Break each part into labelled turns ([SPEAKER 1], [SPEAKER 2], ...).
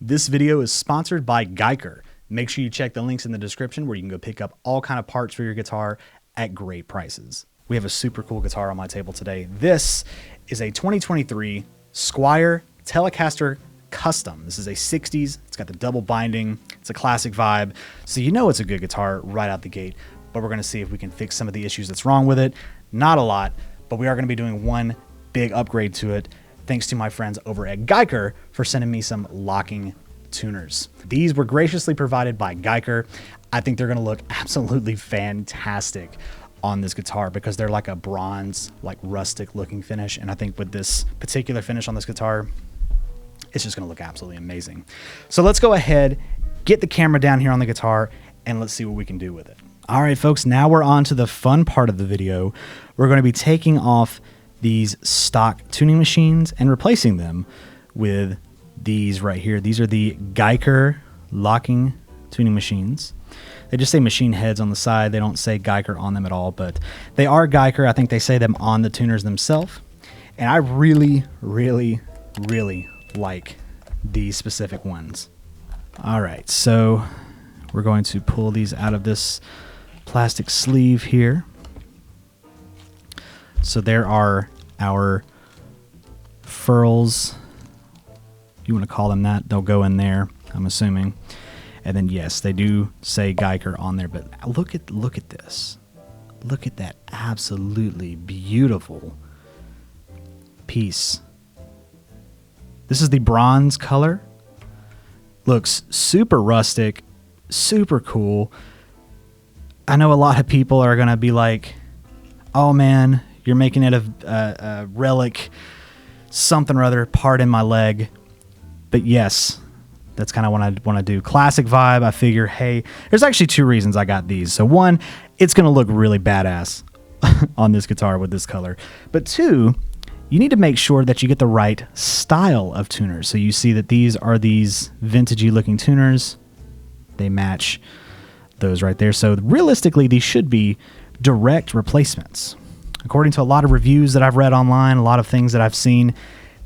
[SPEAKER 1] This video is sponsored by Guyker. Make sure you check the links in the description where you can go pick up all kind of parts for your guitar at great prices. We have a super cool guitar on my table today. This is a 2023 Squier Telecaster Custom. This is a 60s. It's got the double binding. It's a classic vibe. So you know it's a good guitar right out the gate, but we're going to see if we can fix some of the issues that's wrong with it. Not a lot, but we are going to be doing one big upgrade to it. Thanks to my friends over at Guyker for sending me some locking tuners. These were graciously provided by Guyker. I think they're going to look absolutely fantastic on this guitar because they're like a bronze, like rustic looking finish. And I think with this particular finish on this guitar, it's just going to look absolutely amazing. So let's go ahead, get the camera down here on the guitar, and let's see what we can do with it. All right, folks, now we're on to the fun part of the video. We're going to be taking off these stock tuning machines and replacing them with these right here. These are the Guyker locking tuning machines. They just say machine heads on the side. They don't say Guyker on them at all, but they are Guyker. I think they say them on the tuners themselves. And I really, really, really like these specific ones. All right, so we're going to pull these out of this plastic sleeve here. So there are our furls, if you want to call them that. They'll go in there, I'm assuming. And then yes, they do say Guyker on there, but look at this. Look at that absolutely beautiful piece. This is the bronze color. Looks super rustic, super cool. I know a lot of people are going to be like, oh man, you're making it a relic, something or other, part in my leg. But yes, that's kind of what I want to do. Classic vibe. I figure, hey, there's actually two reasons I got these. So one, it's going to look really badass on this guitar with this color. But two, you need to make sure that you get the right style of tuners. So you see that these are these vintagey looking tuners. They match those right there. So realistically, these should be direct replacements. According to a lot of reviews that I've read online, a lot of things that I've seen,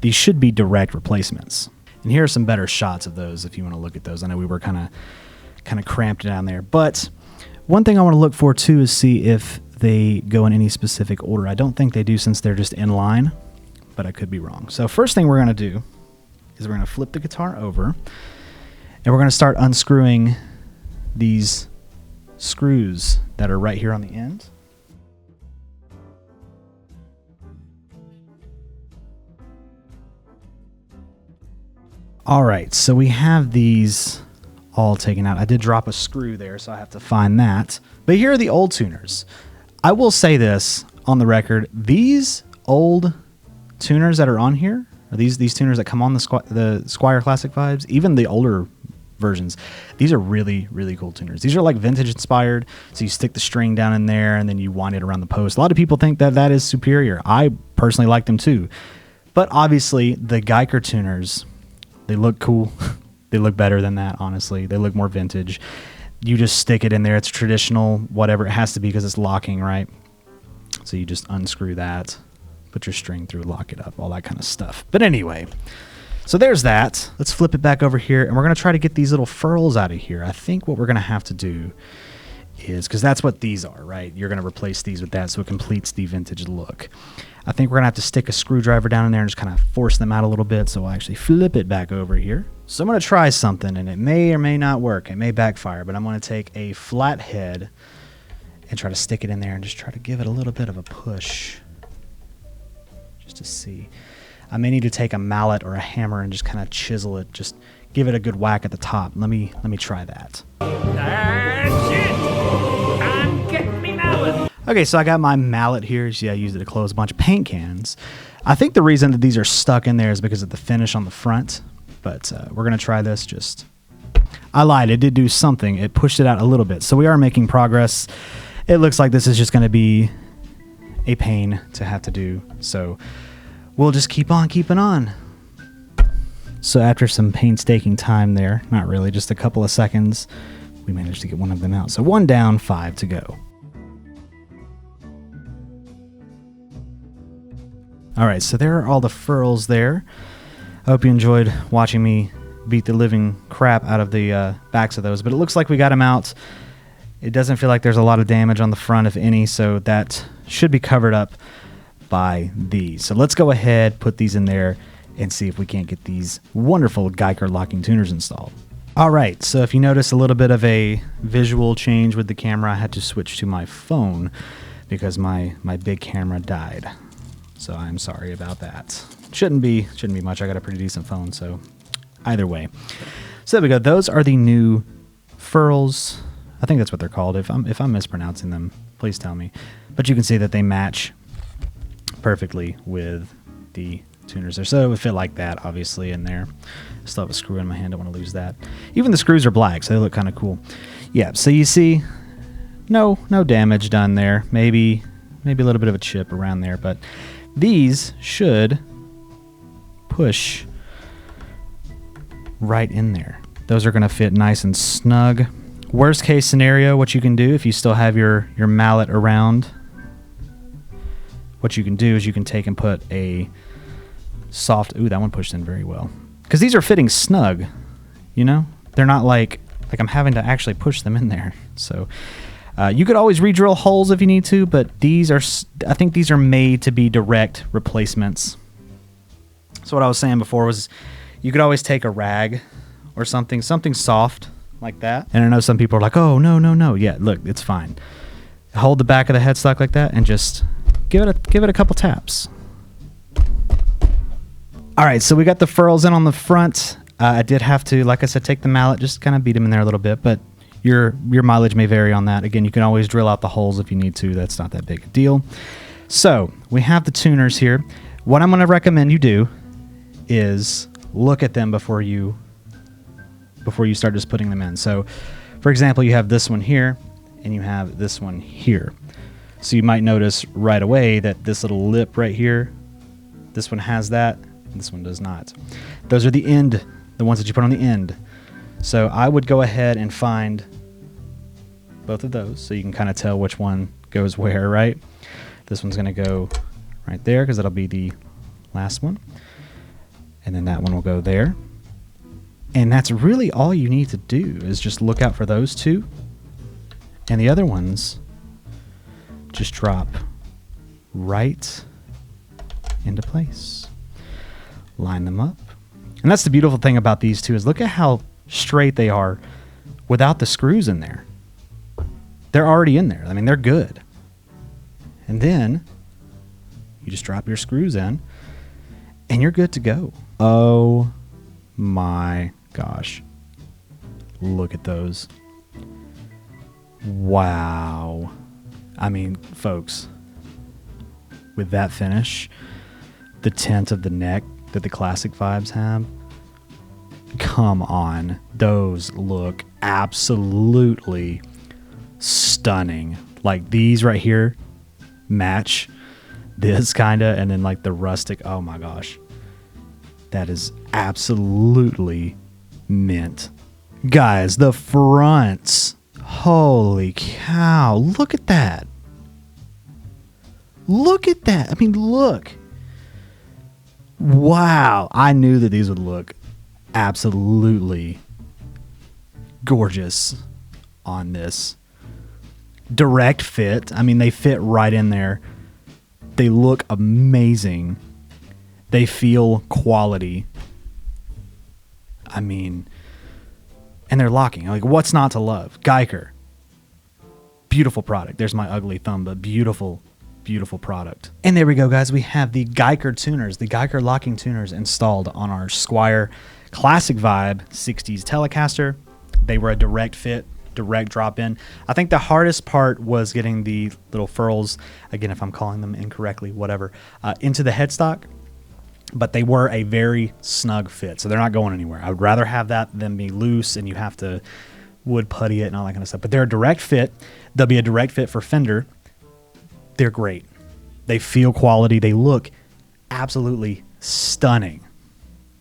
[SPEAKER 1] these should be direct replacements. And here are some better shots of those if you want to look at those. I know we were kind of cramped down there. But one thing I want to look for too is see if they go in any specific order. I don't think they do since they're just in line, but I could be wrong. So first thing we're going to do is we're going to flip the guitar over and we're going to start unscrewing these screws that are right here on the end. All right, so we have these all taken out. I did drop a screw there, so I have to find that. But here are the old tuners. I will say this on the record. These old tuners that are on here, or these tuners that come on the Squier Classic Vibes, even the older versions, these are really, really cool tuners. These are like vintage inspired, so you stick the string down in there and then you wind it around the post. A lot of people think that that is superior. I personally like them too. But obviously, the Guyker tuners, they look cool. They look better than that, honestly. They look more vintage. You just stick it in there. It's traditional, whatever it has to be because it's locking, right? So you just unscrew that, put your string through, lock it up, all that kind of stuff. But anyway, so there's that. Let's flip it back over here, and we're going to try to get these little furls out of here. I think what we're going to have to do is, because that's what these are, right? You're going to replace these with that so it completes the vintage look. I think we're going to have to stick a screwdriver down in there and just kind of force them out a little bit. So we'll actually flip it back over here. So I'm going to try something, and it may or may not work. It may backfire, but I'm going to take a flat head and try to stick it in there and just try to give it a little bit of a push just to see. I may need to take a mallet or a hammer and just kind of chisel it. Just give it a good whack at the top. Let me try that.
[SPEAKER 2] That's it! I'm getting me mallet.
[SPEAKER 1] Okay, so I got my mallet here. See, I used it to close a bunch of paint cans. I think the reason that these are stuck in there is because of the finish on the front, but we're going to try this. I lied. It did do something. It pushed it out a little bit, so we are making progress. It looks like this is just going to be a pain to have to do, so we'll just keep on keeping on. So after some painstaking time there, not really, just a couple of seconds, we managed to get one of them out. So 1 down, 5 to go. All right, so there are all the furls there. I hope you enjoyed watching me beat the living crap out of the backs of those. But it looks like we got them out. It doesn't feel like there's a lot of damage on the front, if any, so that should be covered up by these. So let's go ahead, put these in there, and see if we can't get these wonderful Guyker locking tuners installed. All right, so if you notice a little bit of a visual change with the camera, I had to switch to my phone because my big camera died. So I'm sorry about that. Shouldn't be much. I got a pretty decent phone, so either way. So there we go. Those are the new furls. I think that's what they're called. If I'm mispronouncing them, please tell me. But you can see that they match perfectly with the tuners there. So it would fit like that, obviously, in there. I still have a screw in my hand. I don't want to lose that. Even the screws are black, so they look kind of cool. Yeah, so you see no damage done there. Maybe a little bit of a chip around there, but these should push right in there. Those are going to fit nice and snug. Worst case scenario, what you can do if you still have your mallet around, what you can do is you can take and put a soft, ooh, that one pushed in very well. Because these are fitting snug, you know? They're not like I'm having to actually push them in there. So you could always re-drill holes if you need to, but these are, I think these are made to be direct replacements. So what I was saying before was you could always take a rag or something soft like that. And I know some people are like, oh, no. Yeah, look, it's fine. Hold the back of the headstock like that and just give it a couple taps. All right, so we got the furls in on the front. I did have to, like I said, take the mallet, just kind of beat them in there a little bit, but your mileage may vary on that. Again, you can always drill out the holes if you need to. That's not that big a deal. So we have the tuners here. What I'm going to recommend you do is look at them before you start just putting them in. So, for example, you have this one here, and you have this one here. So you might notice right away that this little lip right here, this one has that, and this one does not. Those are the ones that you put on the end. So I would go ahead and find both of those so you can kind of tell which one goes where, right? This one's going to go right there because that'll be the last one. And then that one will go there. And that's really all you need to do is just look out for those two. And the other ones just drop right into place. Line them up. And that's the beautiful thing about these two is look at how straight they are without the screws in there. They're already in there. I mean, they're good. And then you just drop your screws in and you're good to go. Oh my gosh. Look at those. Wow. I mean, folks, with that finish, the tint of the neck that the Classic VIbes have, come on. Those look absolutely stunning. Like these right here match this kind of, and then like the rustic, oh my gosh. That is absolutely mint. Guys, the fronts. Holy cow. Look at that. Look at that. I mean, look. Wow. I knew that these would look absolutely gorgeous on this. Direct fit. I mean, they fit right in there. They look amazing. They feel quality. I mean, and they're locking. Like, what's not to love? Guyker. Beautiful product. There's my ugly thumb, but beautiful, beautiful product. And there we go, guys. We have the Guyker tuners, the Guyker locking tuners installed on our Squier Classic VIbe 60s Telecaster. They were a direct fit, direct drop in. I think the hardest part was getting the little furls, again, if I'm calling them incorrectly, whatever, into the headstock. But they were a very snug fit, so they're not going anywhere. I would rather have that than be loose and you have to wood putty it and all that kind of stuff. But they're a direct fit. They'll be a direct fit for Fender. They're great. They feel quality. They look absolutely stunning,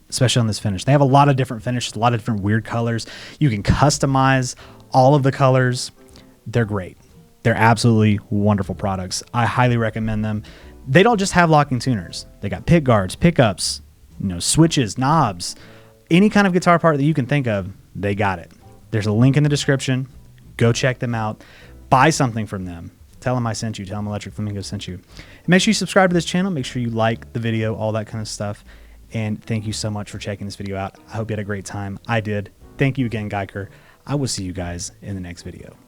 [SPEAKER 1] especially on this finish. They have a lot of different finishes, a lot of different weird colors. You can customize all of the colors. They're great. They're absolutely wonderful products. I highly recommend them. They don't just have locking tuners. They got pick guards, pickups, switches, knobs. Any kind of guitar part that you can think of, they got it. There's a link in the description. Go check them out. Buy something from them. Tell them I sent you. Tell them Electric Flamingo sent you. And make sure you subscribe to this channel. Make sure you like the video, all that kind of stuff. And thank you so much for checking this video out. I hope you had a great time. I did. Thank you again, Guyker. I will see you guys in the next video.